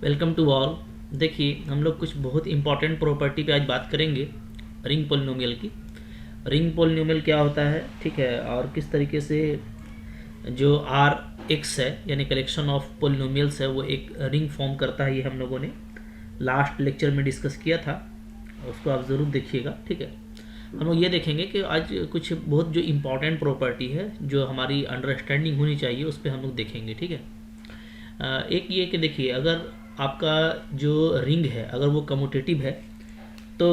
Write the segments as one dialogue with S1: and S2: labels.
S1: Welcome to all. देखिए, हम लोग कुछ बहुत इंपॉर्टेंट प्रॉपर्टी पे आज बात करेंगे रिंग पोलिनोमियल की। रिंग पोलिनोमियल क्या होता है, ठीक है, और किस तरीके से जो आर एक्स है यानी कलेक्शन ऑफ पोलिनोमियल्स है वो एक रिंग फॉर्म करता है। ये हम लोगों ने लास्ट लेक्चर में डिस्कस किया था, उसको आप ज़रूर देखिएगा, ठीक है। हम लोग ये देखेंगे कि आज कुछ बहुत जो इम्पोर्टेंट प्रॉपर्टी है जो हमारी अंडरस्टैंडिंग होनी चाहिए उस पर हम लोग देखेंगे, ठीक है। एक ये कि देखिए, अगर आपका जो रिंग है अगर वो कम्यूटेटिव है तो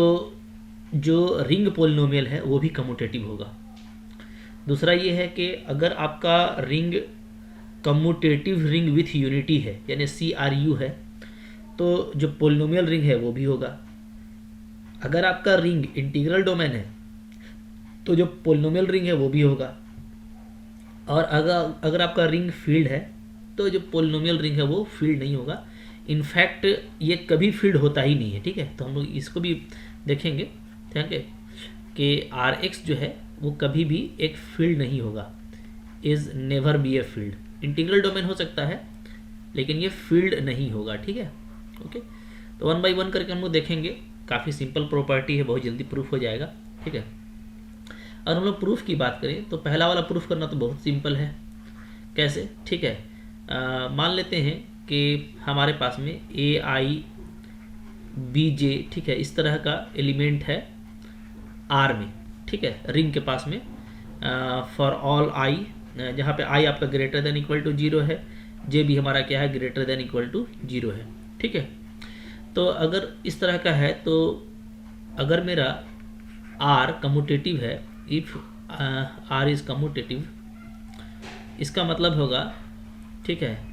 S1: जो रिंग पोलिनोमियल है वो भी कम्यूटेटिव होगा। दूसरा ये है कि अगर आपका ring commutative ring with unity है यानी CRU है तो जो पोलिनोमियल रिंग है वो भी होगा। अगर आपका रिंग इंटीग्रल डोमेन है तो जो पोलिनोमियल रिंग है वो भी होगा। और अगर आपका रिंग फील्ड है तो जो पोलिनोमियल रिंग है वो फील्ड नहीं होगा। इनफैक्ट ये कभी फील्ड होता ही नहीं है, ठीक है। तो हम लोग इसको भी देखेंगे, ठीक है, कि RX जो है वो कभी भी एक फील्ड नहीं होगा, is never be a field. Integral domain हो सकता है लेकिन ये फील्ड नहीं होगा, ठीक है। ओके, तो वन बाय वन करके हम लोग देखेंगे। काफ़ी सिंपल प्रॉपर्टी है, बहुत जल्दी प्रूफ हो जाएगा, ठीक है। और हम लोग प्रूफ की बात करें तो पहला वाला प्रूफ करना तो बहुत सिंपल है। कैसे, ठीक है। मान लेते हैं कि हमारे पास में AIBJ, ठीक है, इस तरह का एलिमेंट है R में, ठीक है, रिंग के पास में फॉर ऑल I, जहाँ पे I आपका ग्रेटर देन इक्वल टू 0 है, J भी हमारा क्या है, ग्रेटर देन इक्वल टू 0 है, ठीक है। तो अगर इस तरह का है तो अगर मेरा R कम्यूटेटिव है, इफ R इज़ कम्यूटेटिव, इसका मतलब होगा, ठीक है,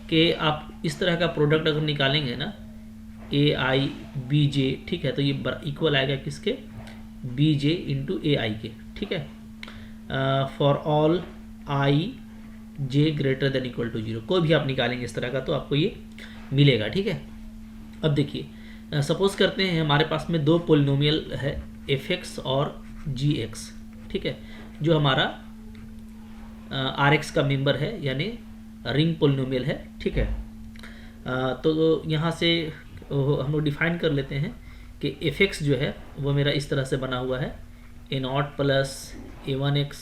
S1: कि आप इस तरह का प्रोडक्ट अगर निकालेंगे ना AIBJ, ठीक है, तो ये इक्वल आएगा किसके, BJ इंटू AI के, ठीक है, for all IJ greater than equal to 0। कोई भी आप निकालेंगे इस तरह का तो आपको ये मिलेगा, ठीक है। अब देखिए, सपोज करते हैं हमारे पास में दो पोलिनोमियल है FX और GX, ठीक है, जो हमारा RX का मेंबर है यानी रिंग पोलिनोमियल है, ठीक है। तो यहाँ से हम लोग डिफाइन कर लेते हैं कि FX जो है वो मेरा इस तरह से बना हुआ है, A0 plus A1x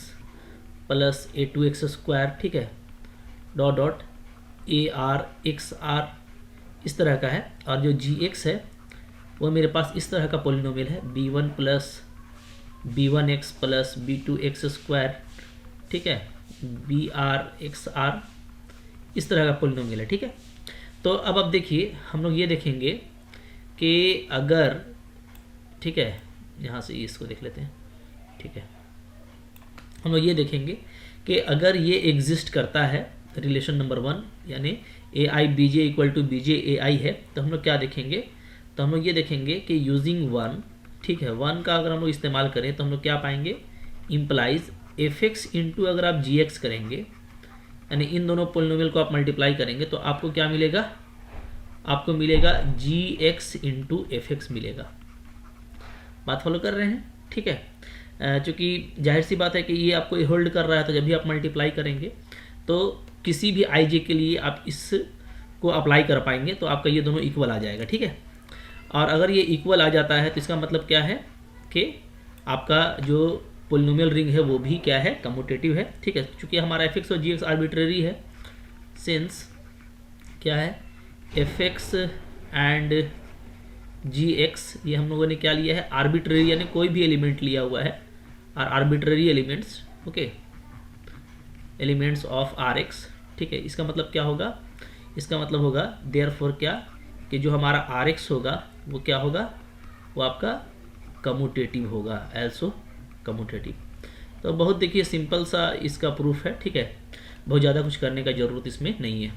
S1: plus A2x square, ठीक है, डॉट डॉट ARXR इस तरह का है। और जो GX है वो मेरे पास इस तरह का पोलिनोमियल है B1 plus B1x plus B2x square, ठीक है, BRXR इस तरह का पोलिनोमियल है, ठीक है। तो अब देखिए, हम लोग ये देखेंगे कि अगर, ठीक है, यहाँ से इसको देख लेते हैं, ठीक है, हम लोग ये देखेंगे कि अगर ये एग्जिस्ट करता है रिलेशन नंबर 1 यानी AIBJ equal to BJ AI है, तो हम लोग क्या देखेंगे, तो हम लोग ये देखेंगे कि यूजिंग 1, ठीक है, 1 का अगर हम लोग इस्तेमाल करें तो हम लोग क्या पाएंगे, इम्प्लाइज FX इंटू अगर आप GX करेंगे यानी इन दोनों पोलिनोमियल को आप मल्टीप्लाई करेंगे तो आपको क्या मिलेगा, आपको मिलेगा GX इंटू FX मिलेगा। बात फॉलो कर रहे हैं, ठीक है। चूँकि जाहिर सी बात है कि ये आपको होल्ड कर रहा है तो जब भी आप मल्टीप्लाई करेंगे तो किसी भी IJ के लिए आप इसको अप्लाई कर पाएंगे तो आपका ये दोनों इक्वल आ जाएगा, ठीक है। और अगर ये इक्वल आ जाता है तो इसका मतलब क्या है कि आपका जो पोलिनोमियल रिंग है वो भी क्या है, कम्यूटेटिव है, ठीक है। चूँकि हमारा FX और GX आर्बिट्रेरी है, सिंस क्या है, FX एंड GX ये हम लोगों ने क्या लिया है, आर्बिट्रेरी यानी कोई भी एलिमेंट लिया हुआ है, और arbitrary elements, okay, elements of RX, ठीक है। इसका मतलब क्या होगा, इसका मतलब होगा देयरफॉर क्या, कि जो हमारा RX होगा वो क्या होगा, वो आपका कम्यूटेटिव होगा, एल्सो कम्यूटेटिव। तो बहुत देखिए सिंपल सा इसका प्रूफ है, ठीक है, बहुत ज़्यादा कुछ करने का ज़रूरत इसमें नहीं है।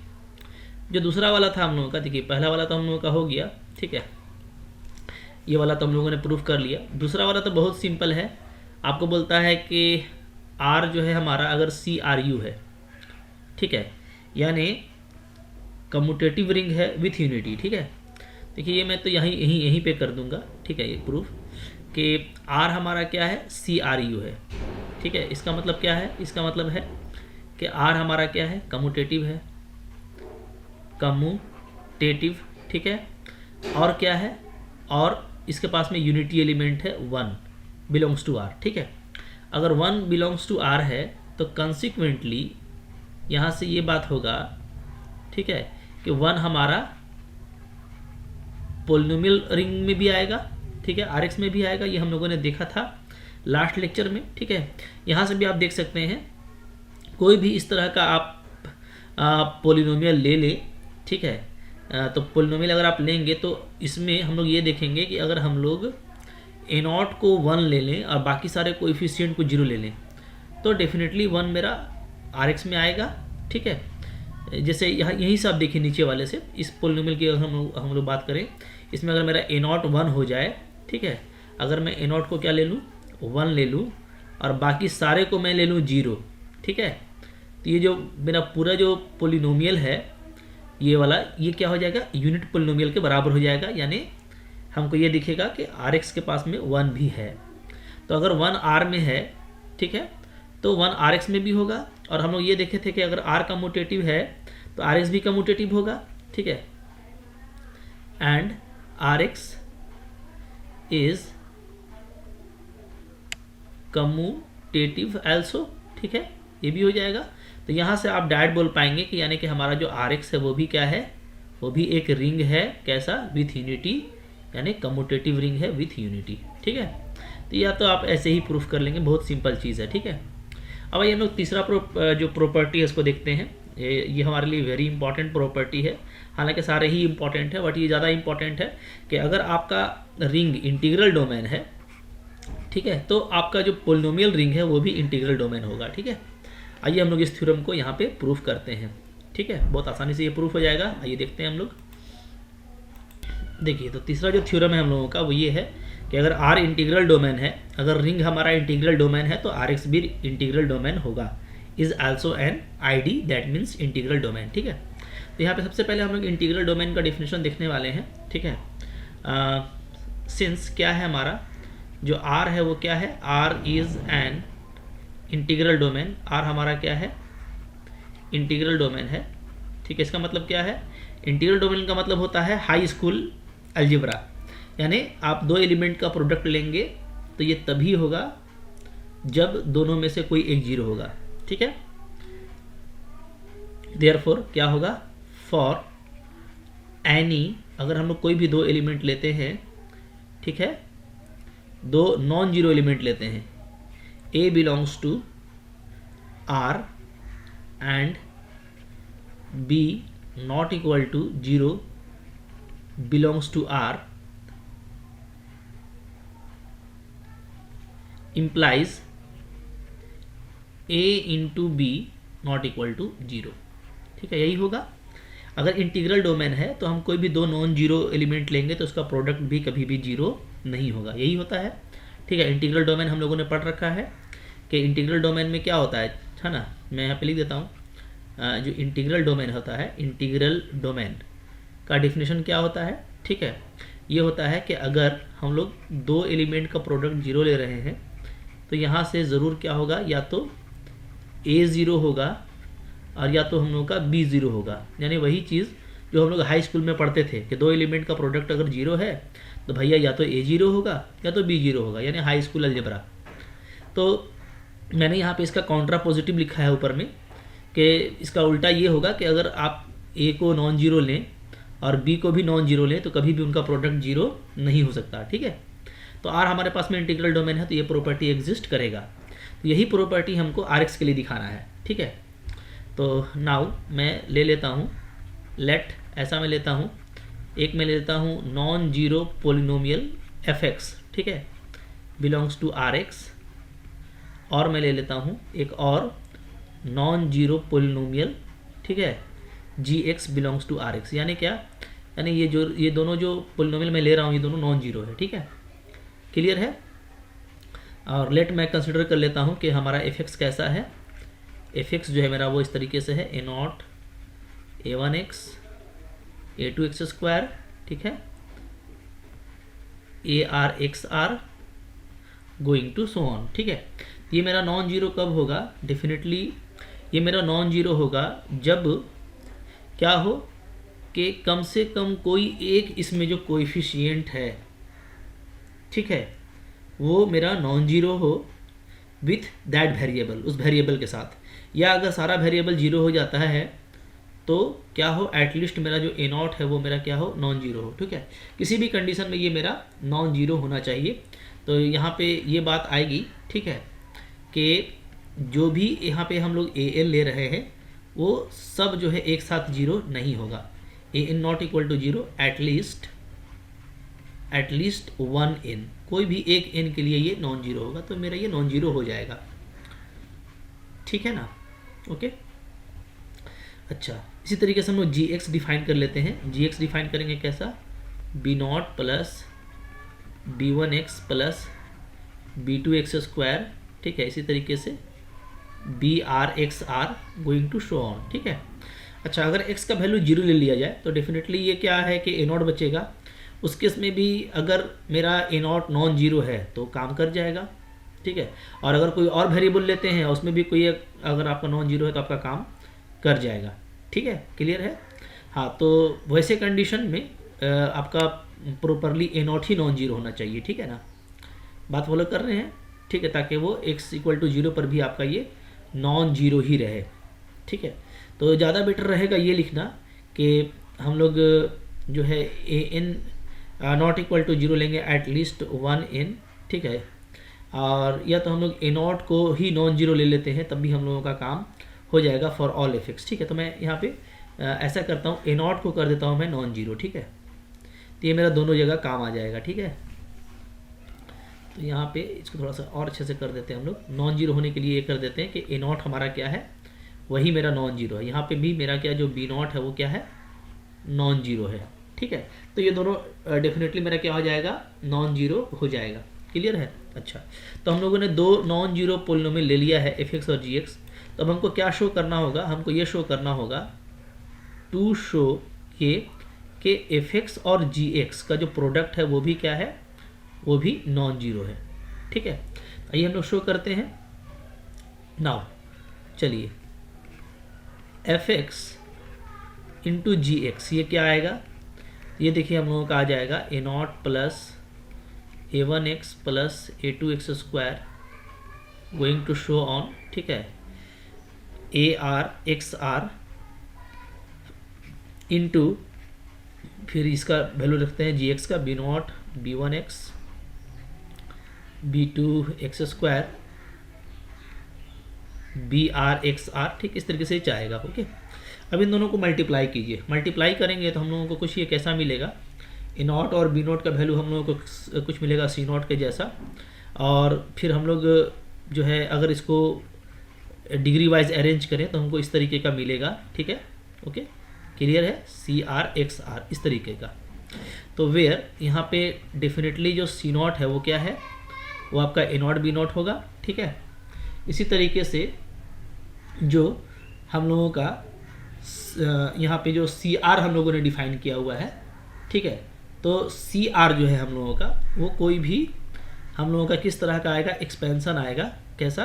S1: जो दूसरा वाला था हम लोगों का, देखिए पहला वाला तो हम लोगों का हो गया, ठीक है, ये वाला तो हम लोगों ने प्रूफ कर लिया। दूसरा वाला तो बहुत सिंपल है, आपको बोलता है कि R जो है हमारा अगर CRU है, ठीक है, यानी कम्यूटेटिव रिंग है विथ यूनिटी, ठीक है। देखिए ये मैं तो यहीं पे कर दूंगा, ठीक है, ये प्रूफ कि R हमारा क्या है, CRU है, ठीक है। इसका मतलब क्या है, इसका मतलब है कि R हमारा क्या है, कम्यूटेटिव है, कम्यूटेटिव कमोटेटिव, ठीक है। और क्या है, और इसके पास में यूनिटी एलिमेंट है 1 बिलोंग्स टू आर, ठीक है। अगर 1 बिलोंग्स टू आर है तो कंसिक्वेंटली यहाँ से ये बात होगा, ठीक है, कि 1 हमारा पोलिनोमियल रिंग में भी आएगा, ठीक है, आरएक्स में भी आएगा। ये हम लोगों ने देखा था लास्ट लेक्चर में, ठीक है। यहाँ से भी आप देख सकते हैं कोई भी इस तरह का आप पोलिनोमियल ले लें, ठीक है। तो पोलिनोमियल अगर आप लेंगे तो इसमें हम लोग ये देखेंगे कि अगर हम लोग ए नॉट को 1 ले लें और बाकी सारे कोएफिशिएंट को 0 ले लें तो डेफिनेटली 1 मेरा आरएक्स में आएगा, ठीक है। जैसे यहाँ यहीं से आप देखिए नीचे वाले से, इस पोलिनोमियल की अगर हम लोग बात करें, इसमें अगर मेरा ए नॉट 1 हो जाए, ठीक है, अगर मैं ए नॉट को क्या ले लूँ 1 ले लूँ और बाकी सारे को मैं ले लूँ 0, ठीक है, तो ये जो मेरा पूरा जो पोलिनोमियल है ये वाला, ये क्या हो जाएगा, यूनिट पोलिनोमियल के बराबर हो जाएगा। यानी हमको ये दिखेगा कि आरएक्स के पास में 1 भी है। तो अगर 1 आर में है, ठीक है, तो 1 आरएक्स में भी होगा। और हम लोग ये देखे थे कि अगर आर कम्यूटेटिव है तो आरएक्स भी कम्यूटेटिव होगा, ठीक है। And RX is commutative also, ठीक है, ये भी हो जाएगा। तो यहाँ से आप डायरेक्ट बोल पाएंगे कि यानी कि हमारा जो आरएक्स है वो भी क्या है, वो भी एक रिंग है, कैसा, विथ यूनिटी, यानी कम्यूटेटिव रिंग है विथ यूनिटी, ठीक है। तो या तो आप ऐसे ही प्रूफ कर लेंगे, बहुत सिंपल चीज़ है, ठीक है। अब ये हम लोग तीसरा जो प्रॉपर्टी है इसको देखते हैं। ये हमारे लिए वेरी इंपॉर्टेंट प्रॉपर्टी है, हालांकि सारे ही इंपॉर्टेंट है बट ये ज़्यादा इंपॉर्टेंट है कि अगर आपका रिंग इंटीग्रल डोमेन है, ठीक है, तो आपका जो पोलिनोमियल रिंग है वो भी इंटीग्रल डोमेन होगा, ठीक है। आइए हम लोग इस थ्योरम को यहाँ पे प्रूफ करते हैं, ठीक है, बहुत आसानी से ये प्रूफ हो जाएगा। आइए देखते हैं हम लोग। देखिए, तो तीसरा जो थ्योरम है हम लोगों का वो ये है कि अगर R इंटीग्रल डोमेन है, अगर रिंग हमारा इंटीग्रल डोमेन है तो RX भी इंटीग्रल डोमेन होगा, is also an ID, that means integral domain, ठीक है। तो यहाँ पे सबसे पहले हम लोग इंटीग्रल डोमेन का डेफिनेशन देखने वाले हैं, ठीक है। सिंस क्या है हमारा जो R है वो क्या है, R is an integral domain. R हमारा क्या है, इंटीग्रल डोमेन है, ठीक है। इसका मतलब क्या है, इंटीग्रल डोमेन का मतलब होता है हाई स्कूल अलजेब्रा, यानी आप दो एलिमेंट का प्रोडक्ट लेंगे तो ये तभी होगा जब दोनों में से कोई एक 0 होगा, ठीक है। देयरफॉर क्या होगा, फॉर एनी, अगर हम लोग कोई भी दो एलिमेंट लेते हैं, ठीक है, दो नॉन जीरो एलिमेंट लेते हैं, A belongs to R and B not equal to 0 belongs to R, implies A into B not equal to 0, ठीक है, यही होगा। अगर इंटीग्रल डोमेन है तो हम कोई भी दो नॉन जीरो एलिमेंट लेंगे तो उसका प्रोडक्ट भी कभी भी 0 नहीं होगा, यही होता है, ठीक है। इंटीग्रल डोमेन हम लोगों ने पढ़ रखा है कि इंटीग्रल डोमेन में क्या होता है ना, मैं यहाँ पे लिख देता हूँ। जो इंटीग्रल डोमेन होता है, इंटीग्रल डोमेन का डिफिनेशन क्या होता है, ठीक है, ये होता है कि अगर हम लोग दो एलिमेंट का प्रोडक्ट 0 ले रहे हैं तो यहाँ से ज़रूर क्या होगा, या तो A 0 होगा और या तो हम लोग का B 0 होगा। यानी वही चीज़ जो हम लोग हाई स्कूल में पढ़ते थे कि दो एलिमेंट का प्रोडक्ट अगर 0 है तो भैया या तो A 0 होगा या तो B 0 होगा, यानी हाई स्कूल अलजेब्रा। तो मैंने यहाँ पे इसका कॉन्ट्रा पॉजिटिव लिखा है ऊपर में कि इसका उल्टा ये होगा कि अगर आप A को नॉन जीरो लें और B को भी नॉन जीरो लें तो कभी भी उनका प्रोडक्ट 0 नहीं हो सकता, ठीक है। तो R हमारे पास में इंटीग्रल डोमेन है तो ये प्रॉपर्टी एग्जिस्ट करेगा। तो यही प्रॉपर्टी हमको RX के लिए दिखाना है, ठीक है। तो नाउ मैं ले लेता हूँ, लेट ऐसा मैं लेता हूँ, एक मैं लेता हूँ नॉन जीरो पोलिनोमियल fx, ठीक है, बिलोंग्स टू RX, और मैं ले लेता हूँ एक और नॉन जीरो पोलिनोमियल, ठीक है, gx बिलोंग्स टू RX। यानी क्या, यानी ये दोनों जो पोलिनोमियल मैं ले रहा हूँ ये दोनों नॉन जीरो है, ठीक है, क्लियर है। और लेट मैं कंसिडर कर लेता हूँ कि हमारा fx कैसा है। fx जो है मेरा वो इस तरीके से है, a0 a1x a2x स्क्वायर, ठीक है, arxr going to so on, ठीक है। ये मेरा नॉन जीरो कब होगा, डेफिनेटली ये मेरा नॉन जीरो होगा जब क्या हो कि कम से कम कोई एक इसमें जो कोएफिशिएंट है, ठीक है, वो मेरा नॉन जीरो हो विथ दैट वेरिएबल, उस वेरिएबल के साथ, या अगर सारा वेरिएबल जीरो हो जाता है तो क्या हो, एटलीस्ट मेरा जो ए नॉट है वो मेरा क्या हो, नॉन जीरो हो। ठीक है, किसी भी कंडीशन में ये मेरा नॉन जीरो होना चाहिए। तो यहाँ पे ये बात आएगी, ठीक है, कि जो भी यहाँ पे हम लोग ए एन ले रहे हैं वो सब जो है एक साथ जीरो नहीं होगा। A n not equal to zero, at least one n, कोई भी एक एन के लिए ये नॉन जीरो होगा, तो मेरा ये नॉन जीरो हो जाएगा। ठीक है ना, ओके। अच्छा, इसी तरीके से हम लोग जी एक्स डिफाइन कर लेते हैं। जी एक्स डिफाइन करेंगे कैसा, B naught plus B one x plus B two x square, ठीक है, इसी तरीके से B are x R going to show on. ठीक है, अच्छा, अगर x का वैल्यू जीरो ले लिया जाए तो डेफिनेटली ये क्या है कि ए नॉट बचेगा। उस केस में भी अगर मेरा ए नॉट नॉन जीरो है तो काम कर जाएगा। ठीक है, और अगर कोई और वेरिएबल लेते हैं उसमें भी कोई अगर आपका नॉन जीरो है तो आपका काम कर जाएगा। ठीक है, क्लियर है। हाँ, तो वैसे कंडीशन में आपका properly A not he non zero होना चाहिए। ठीक है ना, बात फॉलो कर रहे हैं। ठीक है, ताकि वो x इक्वल टू जीरो पर भी आपका ये नॉन जीरो ही रहे। ठीक है, तो ज़्यादा बेटर रहेगा ये लिखना कि हम लोग जो है a n not equal to zero लेंगे एटलीस्ट वन एन। ठीक है, और या तो हम लोग ए नॉट को ही नॉन जीरो ले लेते हैं, तब भी हम लोगों का काम हो जाएगा फॉर ऑल एफेक्ट्स। ठीक है, तो मैं यहाँ पे ऐसा करता हूँ, ए नॉट को कर देता हूँ मैं नॉन जीरो। ठीक है, तो ये मेरा दोनों जगह काम आ जाएगा। ठीक है, तो यहाँ पे इसको थोड़ा सा और अच्छे से कर देते हैं हम लोग। नॉन जीरो होने के लिए ये कर देते हैं कि ए नॉट हमारा क्या है, वही मेरा नॉन जीरो है। यहाँ पे भी मेरा क्या जो बी नॉट है वो क्या है, नॉन जीरो है। ठीक है, तो ये दोनों डेफिनेटली मेरा क्या हो जाएगा, नॉन जीरो हो जाएगा। क्लियर है। अच्छा, तो हम लोगों ने दो नॉन जीरो पोलिनोमियल ले लिया है, एफ एक्स और जी एक्स। तो अब हमको क्या शो करना होगा, हमको ये शो करना होगा टू शो ये कि एफ एक्स और जी एक्स का जो प्रोडक्ट है वो भी क्या है, वो भी नॉन जीरो है। ठीक है, आइए हम लोग शो करते हैं। नाउ चलिए, एफ एक्स इंटू जी एक्स, ये क्या आएगा, ये देखिए हम लोगों का आ जाएगा a not plus a one x plus a two x square going to show on. ठीक है, a r x r into, फिर इसका वैल्यू रखते हैं जी एक्स का, b not b one x b two x square b are x r. ठीक, इस तरीके से चाहेगा। ओके, अब इन दोनों को मल्टीप्लाई कीजिए। मल्टीप्लाई करेंगे तो हम लोगों को कुछ ये कैसा मिलेगा, ए नॉट और बी नॉट का वैल्यू हम लोगों को कुछ मिलेगा सी नॉट के जैसा। और फिर हम लोग जो है अगर इसको डिग्री वाइज अरेंज करें तो हमको इस तरीके का मिलेगा। ठीक है, ओके, क्लियर है, सी आर एक्स आर इस तरीके का। तो वेयर यहाँ पे डेफिनेटली जो सी नॉट है वो क्या है, वो आपका ए नॉट बी नॉट होगा। ठीक है, इसी तरीके से जो हम लोगों का यहाँ पे जो सी आर हम लोगों ने डिफाइन किया हुआ है। ठीक है, तो सी आर जो है हम लोगों का, वो कोई भी हम लोगों का किस तरह का आएगा, एक्सपेंशन आएगा। कैसा,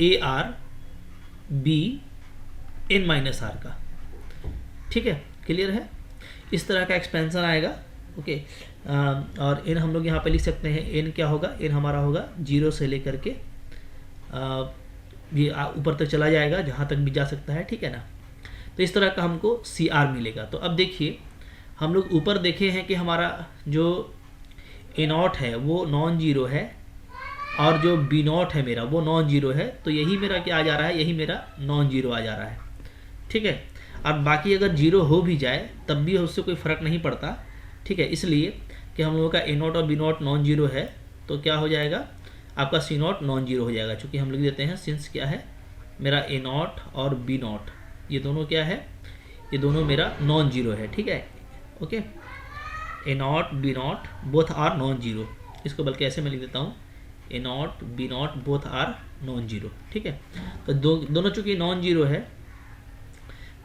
S1: A R B N minus R का। ठीक है, क्लियर है, इस तरह का एक्सपेंशन आएगा। ओके, और एन हम लोग यहाँ पे लिख सकते हैं, एन क्या होगा, एन हमारा होगा जीरो से लेकर के ये ऊपर तक चला जाएगा, जहाँ तक भी जा सकता है। ठीक है ना, तो इस तरह का हमको सी आर मिलेगा। तो अब देखिए, हम लोग ऊपर देखे हैं कि हमारा जो ए नॉट है वो नॉन जीरो है और जो बी नॉट है मेरा वो नॉन जीरो है। तो यही मेरा क्या आ जा रहा है, यही मेरा नॉन जीरो आ जा रहा है। ठीक है, अब बाकी अगर जीरो हो भी जाए तब भी उससे कोई फ़र्क नहीं पड़ता। ठीक है, इसलिए कि हम लोगों का ए नॉट और बी नॉट नॉन जीरो है, तो क्या हो जाएगा, आपका सी नॉट नॉन जीरो हो जाएगा। चूँकि हम लिख देते हैं सिंस क्या है, मेरा ए नॉट और बी नॉट ये दोनों क्या है, ये दोनों मेरा नॉन जीरो है। ठीक है, okay, a not b not both are non zero. इसको बल्कि ऐसे मैं लिख देता हूँ, a not b not both are non zero. ठीक है, तो दोनों चूँकि नॉन जीरो है,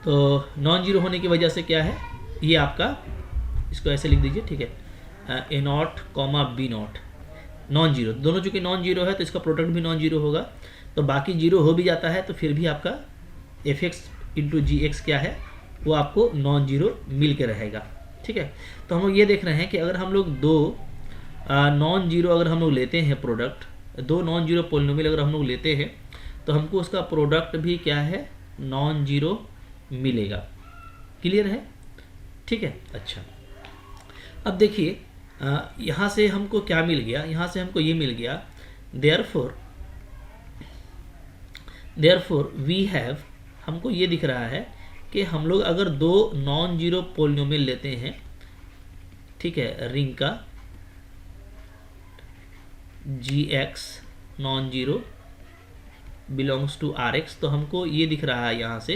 S1: तो नॉन जीरो होने की वजह से क्या है, ये आपका, इसको ऐसे लिख दीजिए। ठीक है, a not comma b not non zero, दोनों चूँकि नॉन जीरो है तो इसका प्रोडक्ट भी नॉन जीरो होगा। तो बाकी जीरो हो भी जाता है तो फिर भी आपका एफ एक्स इंटू जी एक्स क्या है, वो आपको नॉन जीरो मिल के रहेगा। ठीक है, तो हम लोग ये देख रहे हैं कि अगर हम लोग दो नॉन जीरो अगर हम लोग लेते हैं प्रोडक्ट, दो नॉन जीरो पोलिनोमियल अगर हम लोग लेते हैं तो हमको उसका प्रोडक्ट भी क्या है, नॉन जीरो मिलेगा। क्लियर है? ठीक है। अच्छा, अब देखिए यहाँ से हमको क्या मिल गया, यहाँ से हमको ये मिल गया, देयरफॉर वी हैव, हमको ये दिख रहा है कि हम लोग अगर दो नॉन जीरो पोलिनोमियल लेते हैं, ठीक है, रिंग का g x non zero belongs to are x, तो हमको ये दिख रहा है यहाँ से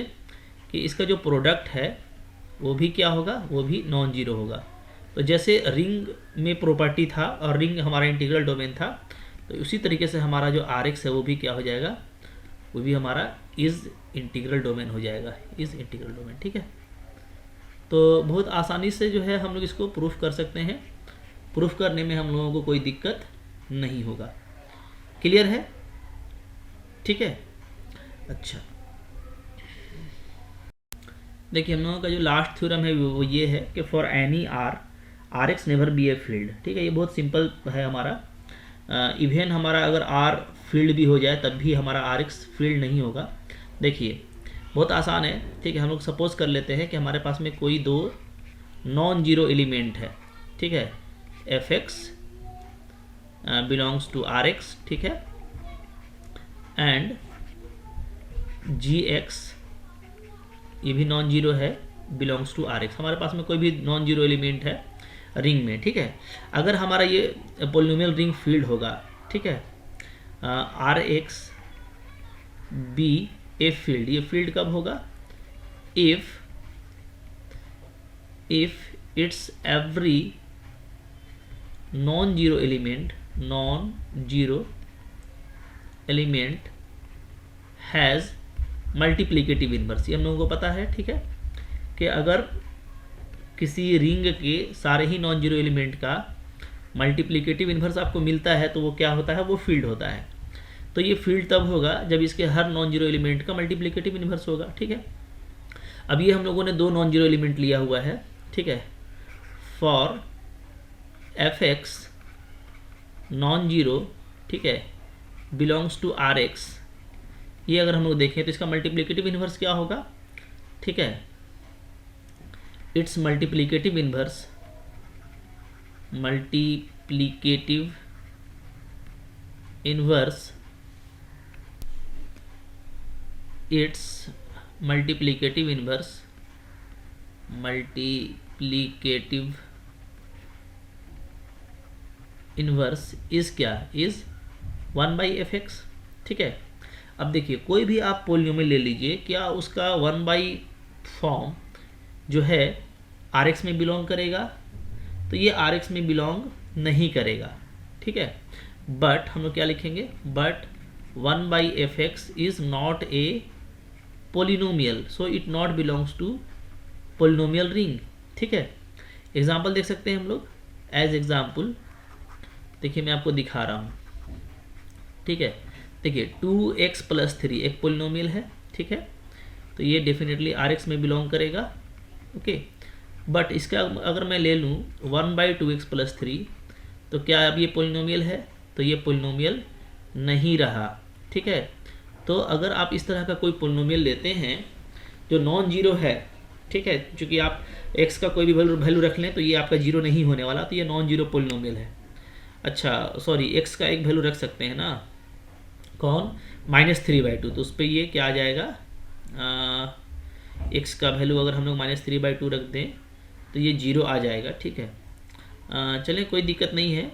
S1: कि इसका जो प्रोडक्ट है वो भी क्या होगा, वो भी नॉन जीरो होगा। तो जैसे रिंग में प्रॉपर्टी था और रिंग हमारा इंटीग्रल डोमेन था, तो उसी तरीके से हमारा जो आर एक्स है वो भी क्या हो जाएगा, वो भी हमारा इज़ इंटीग्रल डोमेन हो जाएगा, इज़ इंटीग्रल डोमेन। ठीक है, तो बहुत आसानी से जो है हम लोग इसको प्रूफ कर सकते हैं, प्रूफ करने में हम लोगों को कोई दिक्कत नहीं होगा। क्लियर है? ठीक है। अच्छा, देखिए हम लोगों का जो लास्ट थ्योरम है वो ये है कि for any R X never be a field. ठीक है, ये बहुत सिंपल है हमारा। इवन हमारा अगर आर फील्ड भी हो जाए तब भी हमारा आर एक्स फील्ड नहीं होगा। देखिए बहुत आसान है। ठीक है, हम लोग सपोज कर लेते हैं कि हमारे पास में कोई दो नॉन जीरो एलिमेंट है। ठीक है, F X belongs to are X, ठीक है, एंड जी एक्स ये भी नॉन जीरो है, बिलोंग्स टू आर एक्स। हमारे पास में कोई भी नॉन जीरो एलिमेंट है रिंग में। ठीक है, अगर हमारा ये पोलिनोमियल रिंग फील्ड होगा, ठीक है, R X be a field, ये फील्ड कब होगा, if it's every non zero element has multiplicative inverse. ये हम लोगों को पता है। ठीक है, कि अगर किसी रिंग के सारे ही नॉन जीरो एलिमेंट का मल्टीप्लिकेटिव इन्वर्स आपको मिलता है तो वो क्या होता है, वो फील्ड होता है। तो ये फील्ड तब होगा जब इसके हर नॉन जीरो एलिमेंट का मल्टीप्लिकेटिव इन्वर्स होगा। ठीक है, अब ये हम लोगों ने दो नॉन जीरो एलिमेंट लिया हुआ है। ठीक है, for F x non zero, ठीक है, बिलोंग्स टू आर एक्स, ये अगर हम लोग देखें तो इसका मल्टीप्लिकेटिव इन्वर्स क्या होगा, ठीक है, it's multiplicative inverse it's multiplicative inverse is क्या, इज 1/fx। ठीक है, अब देखिए कोई भी आप पोलिनोमियल ले लीजिए, क्या उसका 1 फॉर्म जो है आर एक्स में बिलोंग करेगा, तो ये आर एक्स में बिलोंग नहीं करेगा। ठीक है, बट हम लोग क्या लिखेंगे, but 1/fx is not a polynomial, so it not belongs to polynomial ring. ठीक है, एग्जाम्पल देख सकते हैं हम लोग। एज एग्जाम्पल देखिए मैं आपको दिखा रहा हूँ। ठीक है, देखिए 2x + 3 एक पोलिनोमियल है। ठीक है, तो ये डेफिनेटली आर एक्स में बिलोंग करेगा। ओके, बट इसका अगर मैं ले लूँ 1/2x + 3, तो क्या अब ये पोलिनोमियल है, तो ये पोलिनोमियल नहीं रहा। ठीक है, तो अगर आप इस तरह का कोई पोलिनोमियल लेते हैं जो नॉन जीरो है, ठीक है, चूँकि आप x का कोई भी वैल्यू रख लें तो ये आपका जीरो नहीं होने वाला, तो ये नॉन जीरो पोलिनोमियल है। अच्छा सॉरी, x का एक वैल्यू रख सकते हैं ना, कौन, -3/2, तो उस पर ये क्या आ जाएगा, x का वैल्यू अगर हम लोग -3/2 रख दें तो ये जीरो आ जाएगा। ठीक है, चलें कोई दिक्कत नहीं है।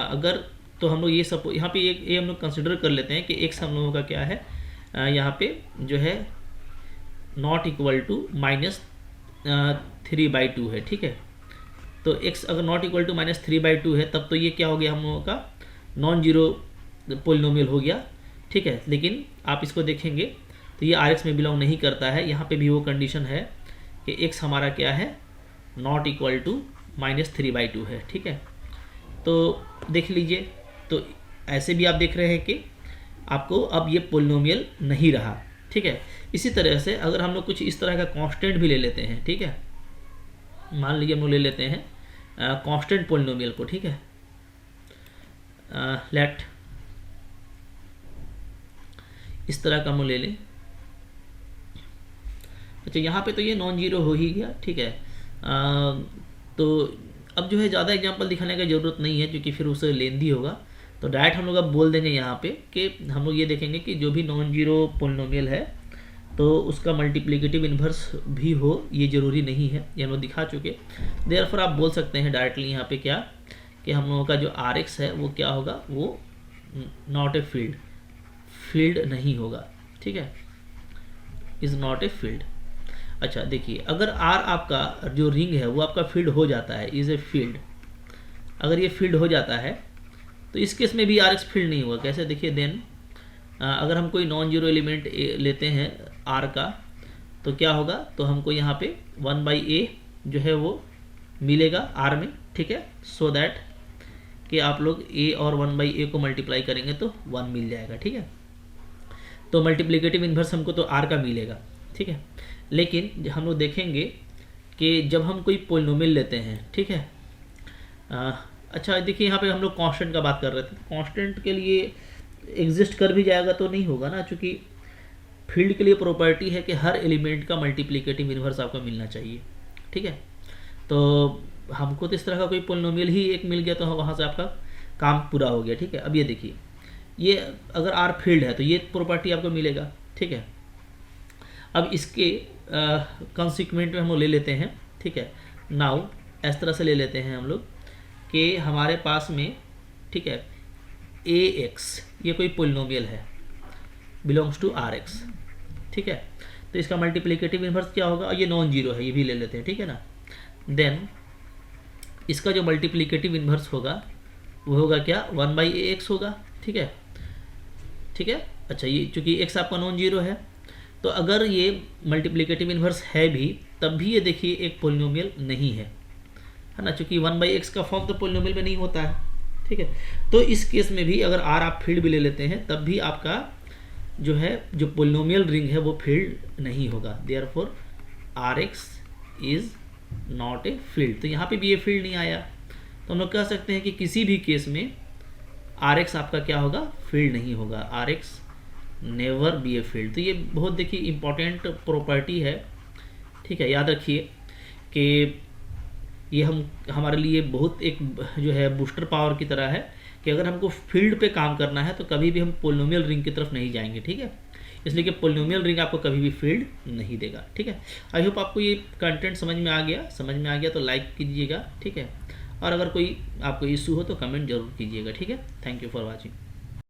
S1: अगर तो हम लोग ये सब यहाँ पे ये हम लोग कंसिडर कर लेते हैं कि x हम लोगों का क्या है, यहाँ पे जो है नॉट इक्वल टू -3/2 है। ठीक है, तो x अगर नॉट इक्वल टू -3/2 है तब तो ये क्या हो गया, हम लोगों का नॉन जीरो पोलिनोमियल हो गया। ठीक है, लेकिन आप इसको देखेंगे तो ये आर एक्स में बिलोंग नहीं करता है। यहाँ पे भी वो कंडीशन है कि x हमारा क्या है, नॉट इक्वल टू -3/2 है। ठीक है, तो देख लीजिए, तो ऐसे भी आप देख रहे हैं कि आपको अब ये पोलिनोमियल नहीं रहा। ठीक है। इसी तरह से अगर हम लोग कुछ इस तरह का कांस्टेंट भी ले लेते हैं, ठीक है, मान लीजिए हम लोग ले लेते हैं कांस्टेंट पोलिनोमियल को, ठीक है, लेट इस तरह का हम ले लें। अच्छा, यहाँ पे तो ये नॉन जीरो हो ही गया, ठीक है। तो अब जो है ज़्यादा एग्जांपल दिखाने की ज़रूरत नहीं है, क्योंकि फिर उससे लेंदी होगा। तो डायरेक्ट हम लोग अब बोल देंगे यहाँ पे कि हम लोग ये देखेंगे कि जो भी नॉन जीरो पोलिनोमियल है तो उसका मल्टीप्लिकेटिव इन्वर्स भी हो, ये ज़रूरी नहीं है, ये हम लोग दिखा चुके। देयरफॉर आप बोल सकते हैं डायरेक्टली यहाँ पे क्या, कि हम लोगों का जो आर एक्स है वो क्या होगा, वो नॉट ए फील्ड नहीं होगा, ठीक है, इज़ नॉट ए फील्ड। अच्छा देखिए, अगर आर आपका जो रिंग है वो आपका फील्ड हो जाता है, इज़ ए फील्ड, अगर ये फील्ड हो जाता है तो इस केस में भी आर एक्स फील्ड नहीं होगा। कैसे, देखिए, देन अगर हम कोई नॉन जीरो एलिमेंट लेते हैं आर का तो क्या होगा, तो हमको यहाँ पे 1/a जो है वो मिलेगा आर में, ठीक है, सो दैट कि आप लोग a और 1/a को मल्टीप्लाई करेंगे तो 1 मिल जाएगा, ठीक है। तो मल्टीप्लिकेटिव इन्वर्स हमको तो आर का मिलेगा, ठीक है। लेकिन हम लोग देखेंगे कि जब हम कोई पोलिनोमियल लेते हैं, ठीक है, अच्छा देखिए, यहाँ पे हम लोग कांस्टेंट का बात कर रहे थे। कांस्टेंट के लिए एग्जिस्ट कर भी जाएगा तो नहीं होगा ना, चूँकि फील्ड के लिए प्रॉपर्टी है कि हर एलिमेंट का मल्टीप्लिकेटिव इन्वर्स आपको मिलना चाहिए, ठीक है। तो हमको तो इस तरह का कोई पोलिनोमियल ही एक मिल गया तो वहाँ से आपका काम पूरा हो गया, ठीक है। अब ये देखिए, ये अगर आर फील्ड है तो ये प्रॉपर्टी आपको मिलेगा, ठीक है। अब इसके कंसिक्वेंट में हम लोग ले लेते हैं, ठीक है। नाउ इस तरह से ले लेते हैं हम लोग कि हमारे पास में, ठीक है, ए एक्स ये कोई पोलिनोमियल है, बिलोंग्स टू आर एक्स, ठीक है। तो इसका मल्टीप्लिकेटिव इन्वर्स क्या होगा, ये नॉन जीरो है, ये भी ले लेते हैं, ठीक है ना। देन इसका जो मल्टीप्लिकेटिव इन्वर्स होगा वो होगा क्या, 1/ax होगा, ठीक है, ठीक है। अच्छा, ये चूँकि x आपका नॉन जीरो है तो अगर ये मल्टीप्लिकेटिव इन्वर्स है भी तब भी ये देखिए एक पोलिनोमियल नहीं है ना, चूँकि 1/x का फॉर्म तो पोलिनोमियल में नहीं होता है, ठीक है। तो इस केस में भी अगर आर आप फील्ड भी ले लेते हैं तब भी आपका जो है जो पोलिनोमियल रिंग है वो फील्ड नहीं होगा। Therefore R X is not a field. तो यहाँ पे भी ये फील्ड नहीं आया, तो हम लोग कह सकते हैं कि किसी भी केस में आर एक्स आपका क्या होगा, फील्ड नहीं होगा, R X never be a field. तो ये बहुत देखिए इंपॉर्टेंट प्रॉपर्टी है, ठीक है। याद रखिए कि ये हमारे लिए बहुत एक जो है बूस्टर पावर की तरह है कि अगर हमको फील्ड पे काम करना है तो कभी भी हम पोलिनोमियल रिंग की तरफ नहीं जाएंगे, ठीक है। इसलिए कि पोलिनोमियल रिंग आपको कभी भी फील्ड नहीं देगा, ठीक है। आई होप आपको ये कंटेंट समझ में आ गया तो लाइक कीजिएगा, ठीक है। और अगर कोई आपको इशू हो तो कमेंट जरूर कीजिएगा, ठीक है। Thank you for watching.